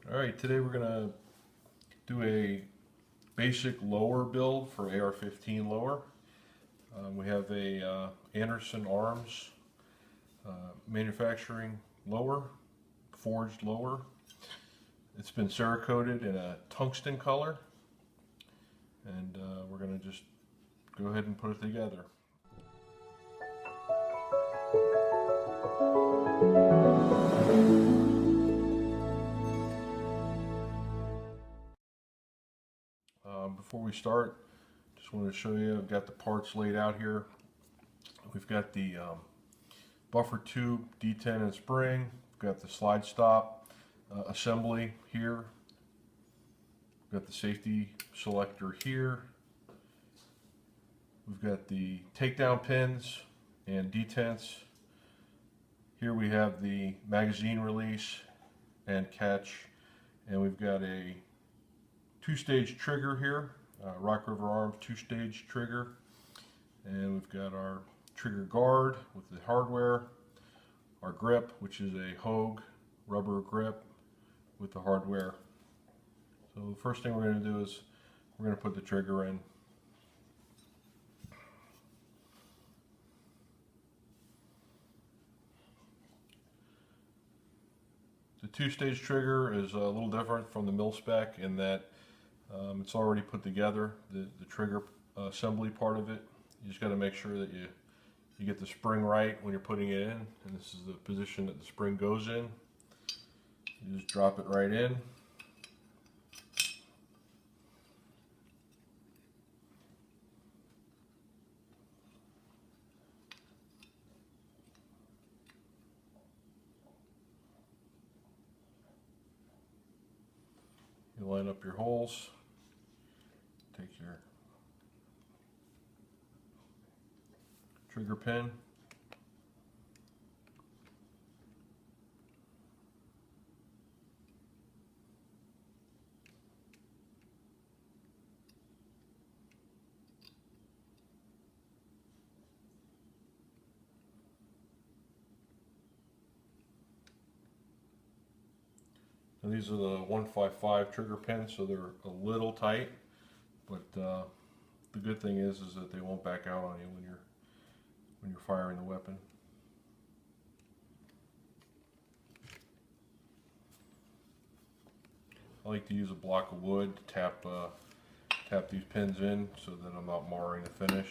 Alright, today we're going to do a basic lower build for AR15 lower. We have a Anderson Arms manufacturing lower, forged lower. It's been cerakoted in a tungsten color, and we're going to just go ahead and put it together. Before we start, just wanted to show you, I've got the parts laid out here. We've got the buffer tube, D10 and spring. We've got the slide stop assembly here. We've got the safety selector here. We've got the takedown pins and detents. Here we have the magazine release and catch, and we've got a two-stage trigger here, Rock River Arms two-stage trigger, and we've got our trigger guard with the hardware, our grip, which is a Hogue rubber grip with the hardware. So the first thing we're going to do is we're going to put the trigger in. The two-stage trigger is a little different from the mil spec in that it's already put together, the trigger assembly part of it. You just got to make sure that you get the spring right when you're putting it in, and this is the position that the spring goes in. You just drop it right in. You line up your holes, take your trigger pin, now these are the 155 trigger pins, so they're a little tight, but the good thing is that they won't back out on you when you're firing the weapon. I like to use a block of wood to tap these pins in so that I'm not marring the finish.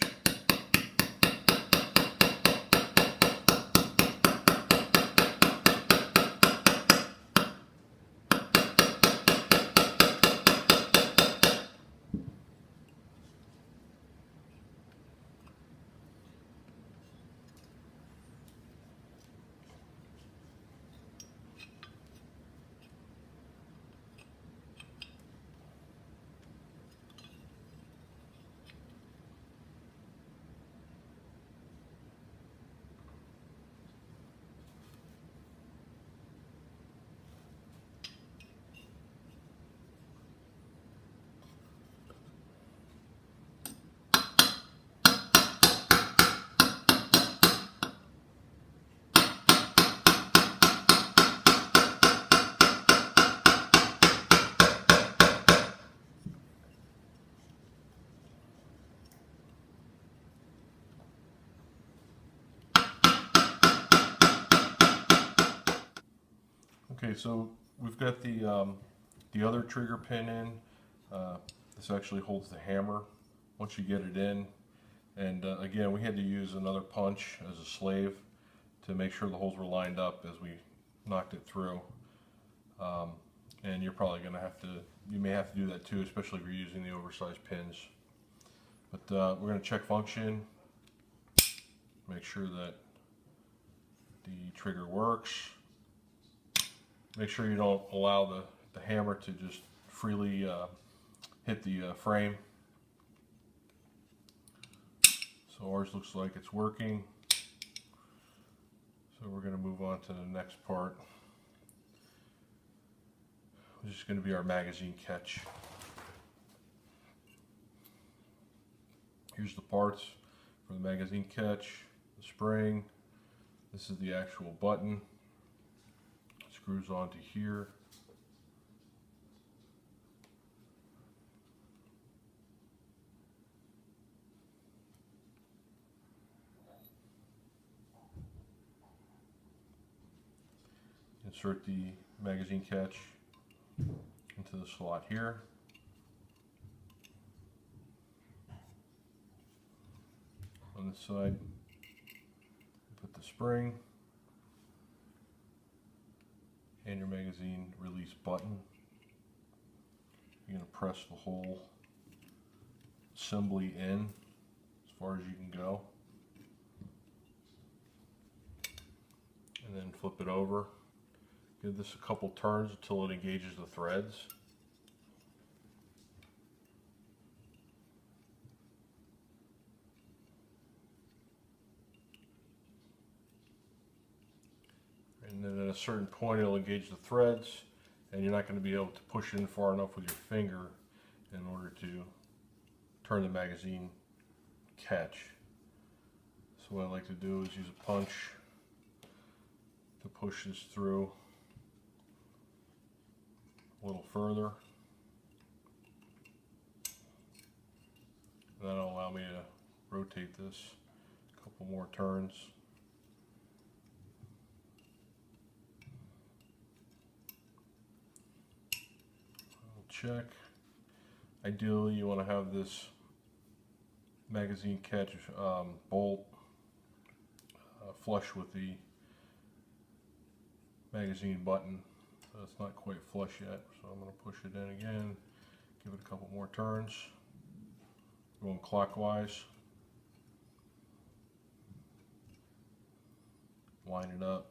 Okay, so we've got the other trigger pin in. This actually holds the hammer once you get it in. And again, we had to use another punch as a slave to make sure the holes were lined up as we knocked it through. And you're probably going to have to, you may have to do that too, especially if you're using the oversized pins. But we're going to check function, make sure that the trigger works. Make sure you don't allow the hammer to just freely hit the frame. So ours looks like it's working. So we're going to move on to the next part, which is going to be our magazine catch. Here's the parts for the magazine catch, the spring. This is the actual button. Screws onto here. insert the magazine catch into the slot here. On this side, put the spring and your magazine release button. You're going to press the whole assembly in as far as you can go, and then flip it over. Give this a couple turns until it engages the threads. And then at a certain point it'll engage the threads, and you're not going to be able to push in far enough with your finger in order to turn the magazine catch. So what I like to do is use a punch to push this through a little further. And that'll allow me to rotate this a couple more turns. Check. Ideally, you want to have this magazine catch bolt flush with the magazine button. So it's not quite flush yet, so I'm going to push it in again, give it a couple more turns, going clockwise, line it up.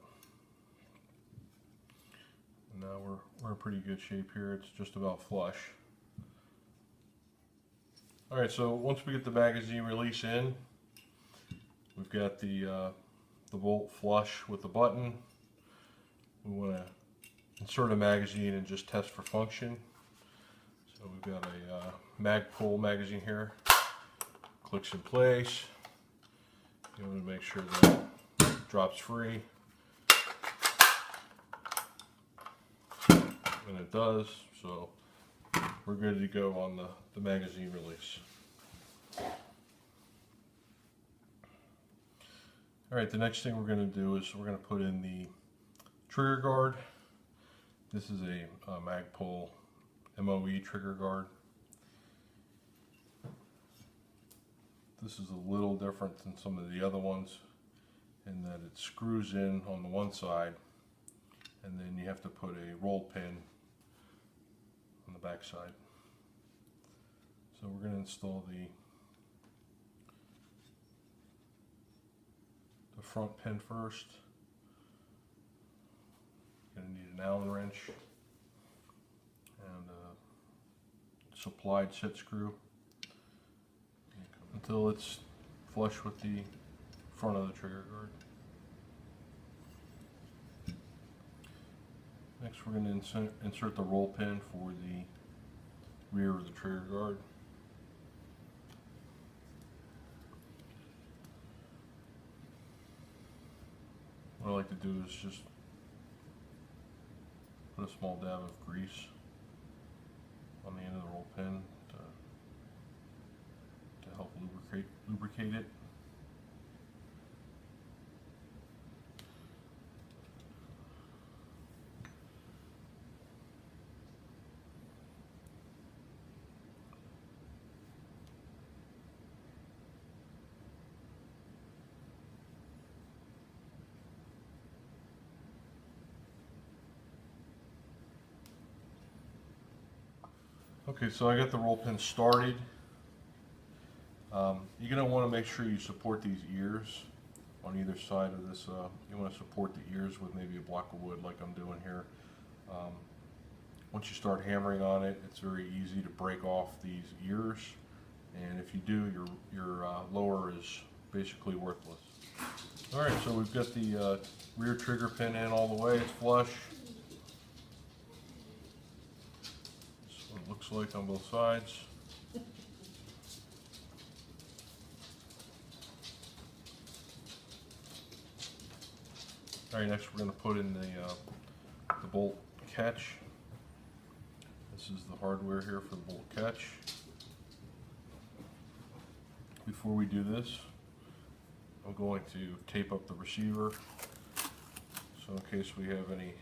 Now we're in pretty good shape here. It's just about flush. Alright, so once we get the magazine release in, we've got the bolt flush with the button. We want to insert a magazine and just test for function. So we've got a Magpul magazine here. Clicks in place. You want to make sure that it drops free. And it does, so we're good to go on the magazine release. Alright, the next thing we're going to do is we're going to put in the trigger guard. This is a Magpul MOE trigger guard. This is a little different than some of the other ones in that it screws in on the one side, and then you have to put a roll pin on the back side. So we're going to install the front pin first. Going to need an Allen wrench and a supplied set screw until it's flush with the front of the trigger guard. Next, we're going to insert the roll pin for the rear of the trigger guard. What I like to do is just put a small dab of grease on the end of the roll pin to help lubricate it. Okay, so I got the roll pin started. You're going to want to make sure you support these ears on either side of this. You want to support the ears with maybe a block of wood like I'm doing here. Once you start hammering on it, it's very easy to break off these ears, and if you do, your lower is basically worthless. Alright, so we've got the rear trigger pin in all the way, it's flush. That's what it looks like on both sides. Alright, next we're going to put in the bolt catch. This is the hardware here for the bolt catch. Before we do this, I'm going to tape up the receiver, so in case we have any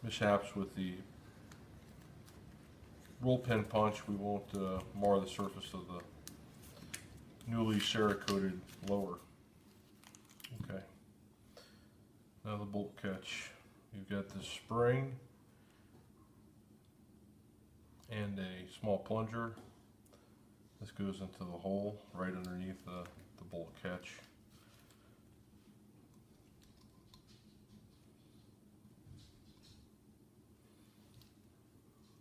mishaps with the roll pin punch, we won't mar the surface of the newly cerakoted lower. Okay. Now the bolt catch. You've got the spring and a small plunger. This goes into the hole right underneath the bolt catch.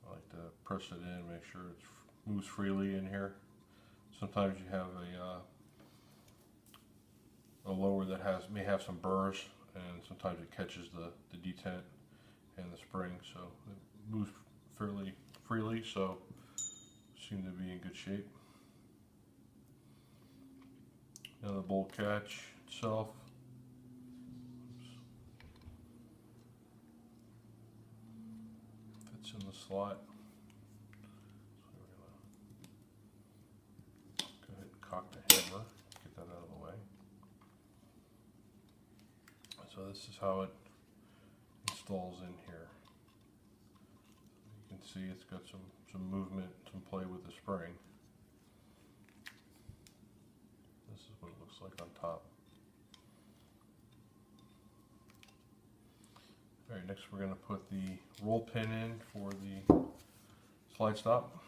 I like to press it in, make sure it moves freely in here. Sometimes you have a lower that may have some burrs, and sometimes it catches the detent and the spring, so it moves fairly freely, so seem to be in good shape. Now the bolt catch itself. Fits in the slot. So we're gonna go ahead and cock the hammer, get that out of the way. So this is how it installs in here. You can see it's got some movement, some play with the spring. This is what it looks like on top. Alright, next we're going to put the roll pin in for the slide stop.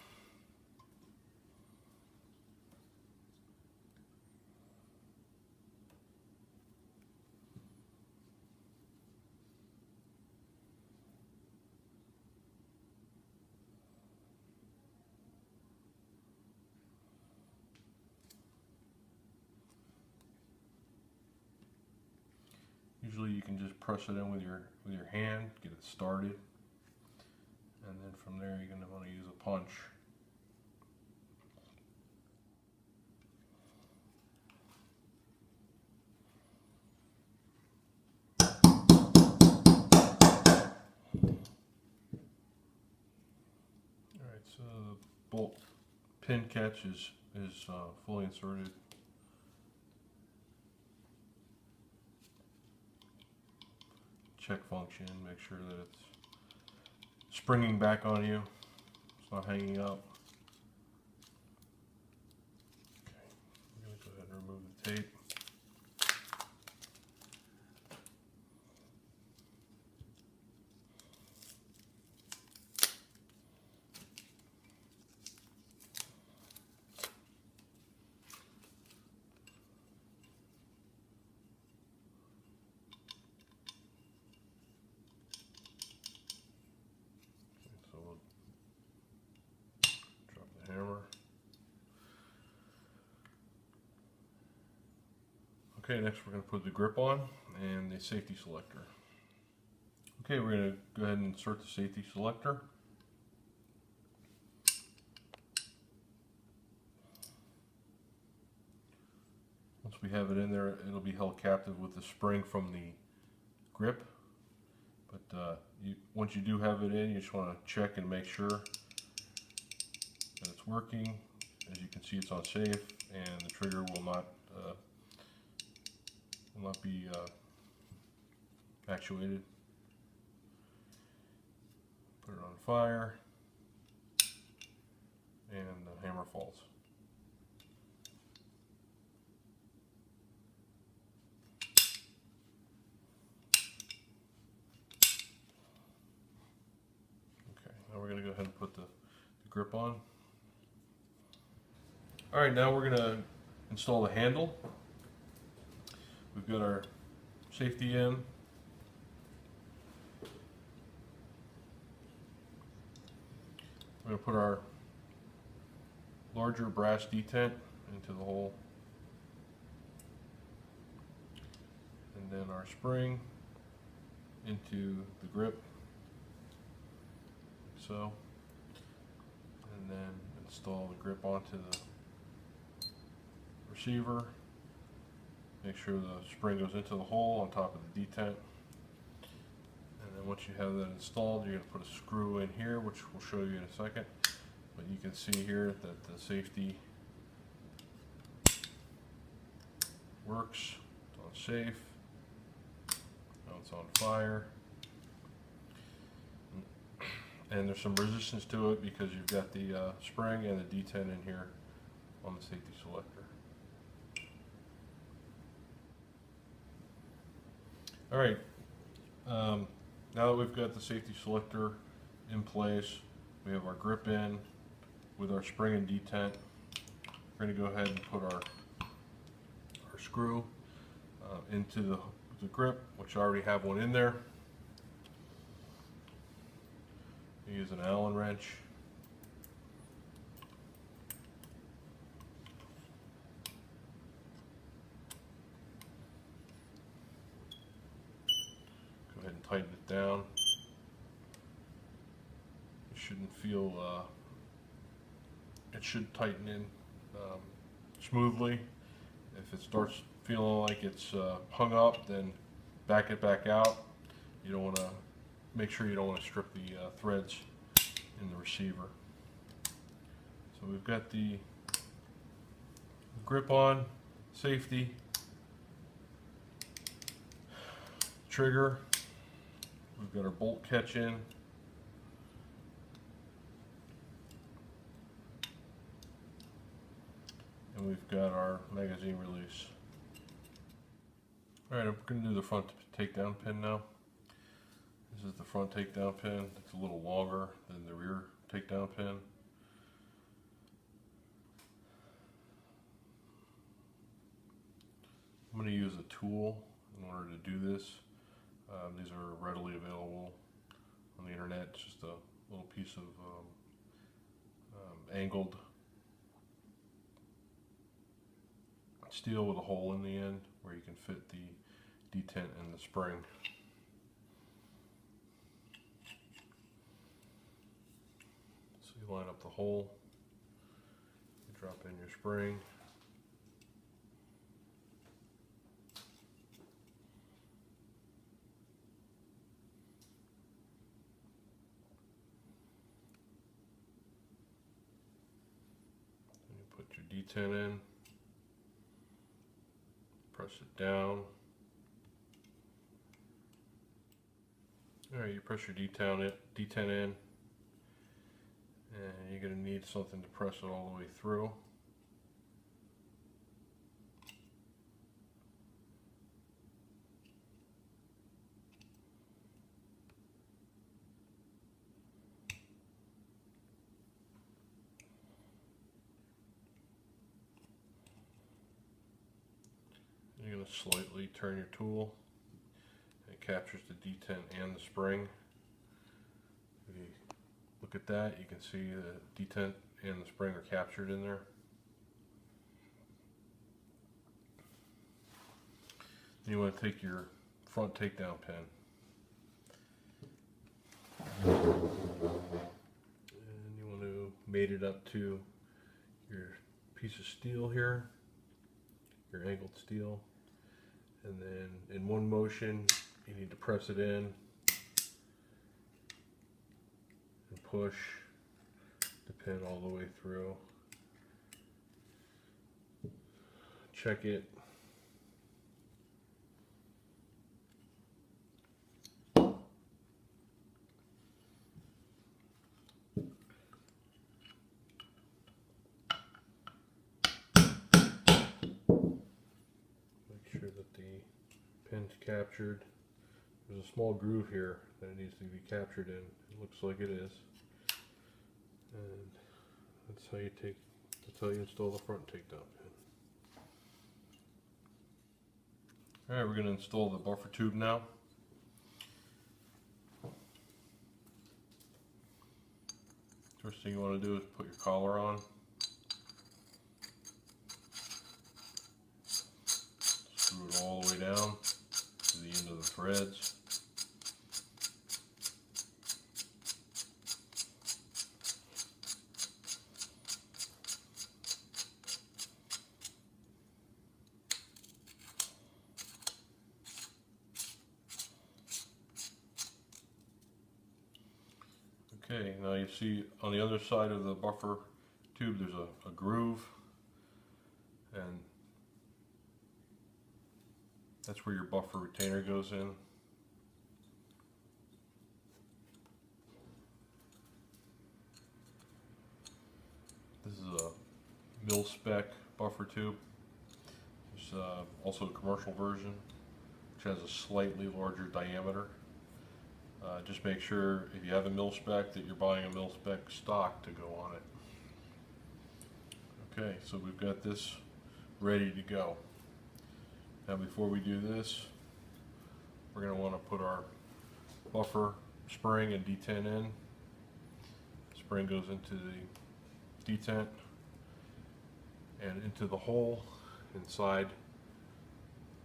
Usually you can just press it in with your hand, get it started, and then from there you're going to want to use a punch. Alright, so the bolt pin catch is fully inserted. Check function, make sure that it's springing back on you, it's not hanging up. Okay, I'm going to go ahead and remove the tape. Okay, next we're going to put the grip on and the safety selector. Okay, we're going to go ahead and insert the safety selector. Once we have it in there, it'll be held captive with the spring from the grip. But once you do have it in, you just want to check and make sure that it's working. As you can see, it's on safe, and the trigger will not be actuated. Put it on fire, and the hammer falls. Okay, now we're going to go ahead and put the grip on. Alright, now we're going to install the handle. We've got our safety in. We're going to put our larger brass detent into the hole. And then our spring into the grip, like so. And then install the grip onto the receiver. Make sure the spring goes into the hole on top of the detent. And then once you have that installed, you're going to put a screw in here, which we'll show you in a second. But you can see here that the safety works. It's on safe. Now it's on fire. and there's some resistance to it because you've got the spring and the D10 in here on the safety selector. Alright, now that we've got the safety selector in place, we have our grip in with our spring and detent. We're going to go ahead and put our screw into the grip, which I already have one in there. Use an Allen wrench. Go ahead and tighten it down. It shouldn't feel, it should tighten in smoothly. If it starts feeling like it's hung up, then back it back out. You don't want to, make sure you don't want to strip the threads in the receiver. So we've got the grip on, safety, trigger, we've got our bolt catch in, and we've got our magazine release. Alright, I'm going to do the front takedown pin now. This is the front takedown pin. It's a little longer than the rear takedown pin. I'm going to use a tool in order to do this. These are readily available on the internet. It's just a little piece of angled steel with a hole in the end where you can fit the detent and the spring. So you line up the hole, you drop in your spring, and you put your detent in, press it down. Alright, you press your detent in, and you're going to need something to press it all the way through. You're going to slightly turn your tool. It captures the detent and the spring. If you look at that, you can see the detent and the spring are captured in there. Then you want to take your front takedown pin and you want to mate it up to your piece of steel here, your angled steel, and then in one motion you need to press it in and push the pin all the way through. Check it. Make sure that the pin's captured. There's a small groove here that it needs to be captured in. It looks like it is. And that's how you install the front takedown pin. Alright, we're going to install the buffer tube now. First thing you want to do is put your collar on. Screw it all the way down to the end of the threads. Okay, now you see on the other side of the buffer tube there's a groove, and that's where your buffer retainer goes in. mil-spec buffer tube. There's also a commercial version which has a slightly larger diameter. Just make sure if you have a mil-spec that you're buying a mil-spec stock to go on it. Okay, so we've got this ready to go. Now before we do this, we're going to want to put our buffer spring and detent in. Spring goes into the detent and into the hole inside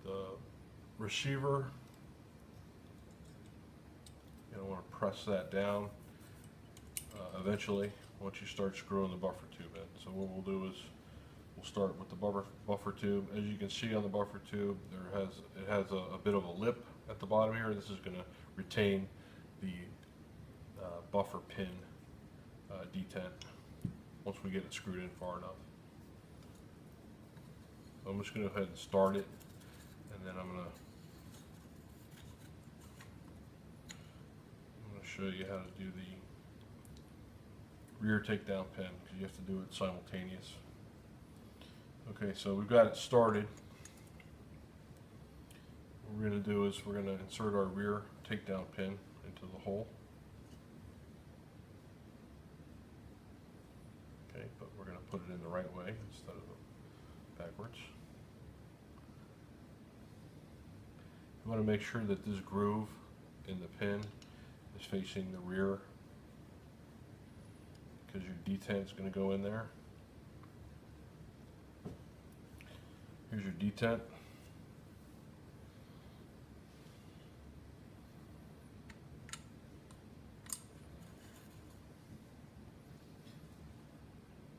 the receiver. You don't want to press that down eventually once you start screwing the buffer tube in. So what we'll do is we'll start with the buffer tube. As you can see on the buffer tube, it has a bit of a lip at the bottom here. This is going to retain the buffer pin detent once we get it screwed in far enough. So I'm just going to go ahead and start it, and then I'm going to show you how to do the rear takedown pin, because you have to do it simultaneous. Okay, so we've got it started. What we're going to do is we're going to insert our rear takedown pin into the hole. Okay, but we're going to put it in the right way instead of backwards. You want to make sure that this groove in the pin is facing the rear, because your detent is going to go in there. Here's your detent.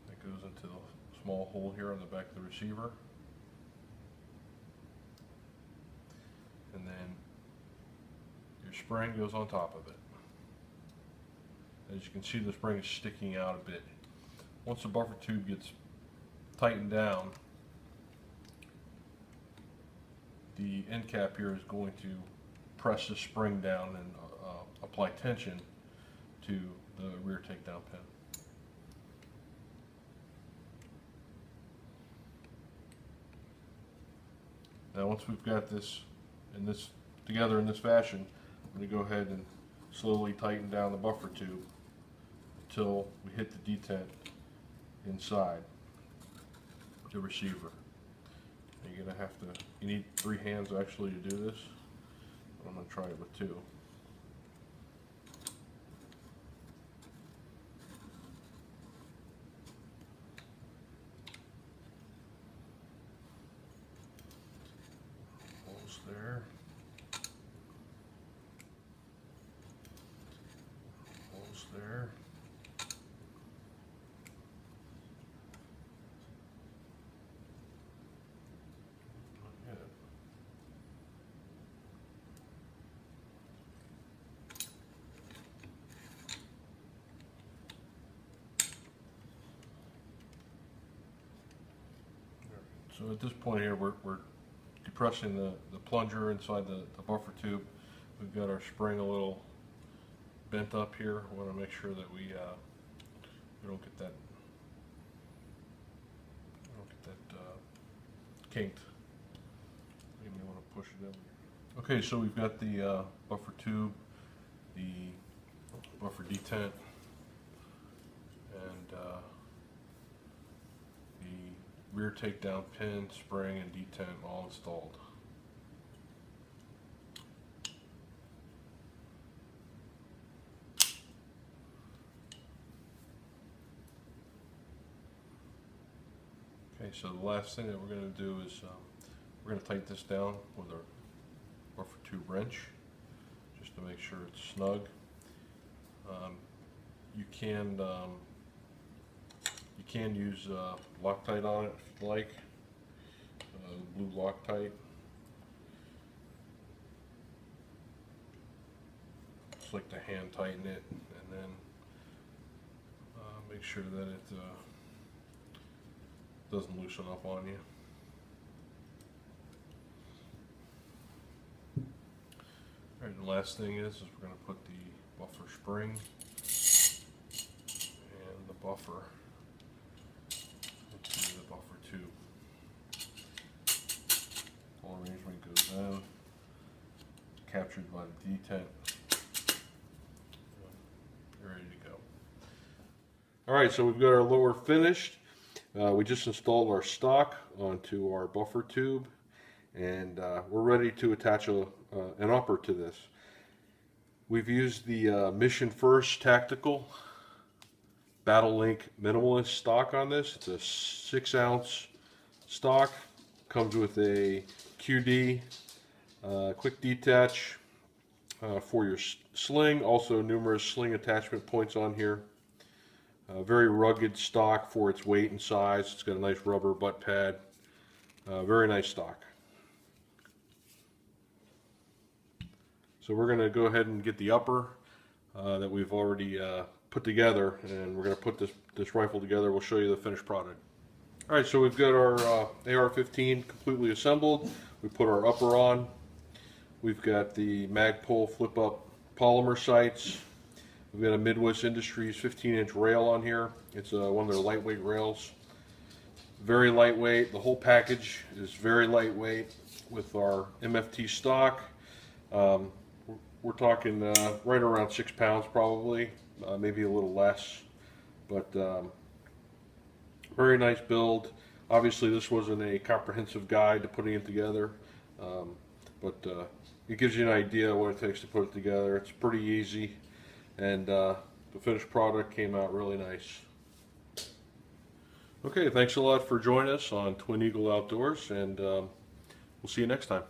That goes into the small hole here on the back of the receiver. And then your spring goes on top of it. As you can see, the spring is sticking out a bit. Once the buffer tube gets tightened down, the end cap here is going to press the spring down and apply tension to the rear takedown pin. Now once we've got this together in this fashion, I'm going to go ahead and slowly tighten down the buffer tube until we hit the detent inside the receiver. And you're going to have to, you need 3 hands actually to do this, but I'm going to try it with 2. Almost there. Almost there. So at this point here, we're depressing the plunger inside the buffer tube. We've got our spring a little bent up here. We want to make sure that we don't get that kinked. You may want to push it in. Okay, so we've got the buffer tube, the buffer detent, and the rear takedown pin, spring, and detent all installed. Okay, so the last thing that we're going to do is we're going to tighten this down with our buffer tube wrench, just to make sure it's snug. You can use Loctite on it if you'd like, blue Loctite. Just like to hand tighten it, and then make sure that it doesn't loosen up on you. Alright, the last thing is we're going to put the buffer spring and the buffer into captured by the detent. You're ready to go. Alright, so we've got our lower finished. We just installed our stock onto our buffer tube, and we're ready to attach an upper to this. We've used the Mission First Tactical Battle Link Minimalist stock on this. It's a 6-ounce stock. Comes with a QD, quick detach for your sling. Also numerous sling attachment points on here. Very rugged stock for its weight and size. It's got a nice rubber butt pad. Very nice stock. So we're going to go ahead and get the upper that we've already put together, and we're going to put this rifle together. We'll show you the finished product. Alright, so we've got our AR15 completely assembled. We put our upper on. We've got the Magpul flip-up polymer sights. We've got a Midwest Industries 15-inch rail on here. It's one of their lightweight rails. Very lightweight. The whole package is very lightweight with our MFT stock. We're talking right around 6 pounds probably, maybe a little less. But very nice build. Obviously this wasn't a comprehensive guide to putting it together, but it gives you an idea what it takes to put it together. It's pretty easy, and the finished product came out really nice. Okay, thanks a lot for joining us on Twin Eagle Outdoors, and we'll see you next time.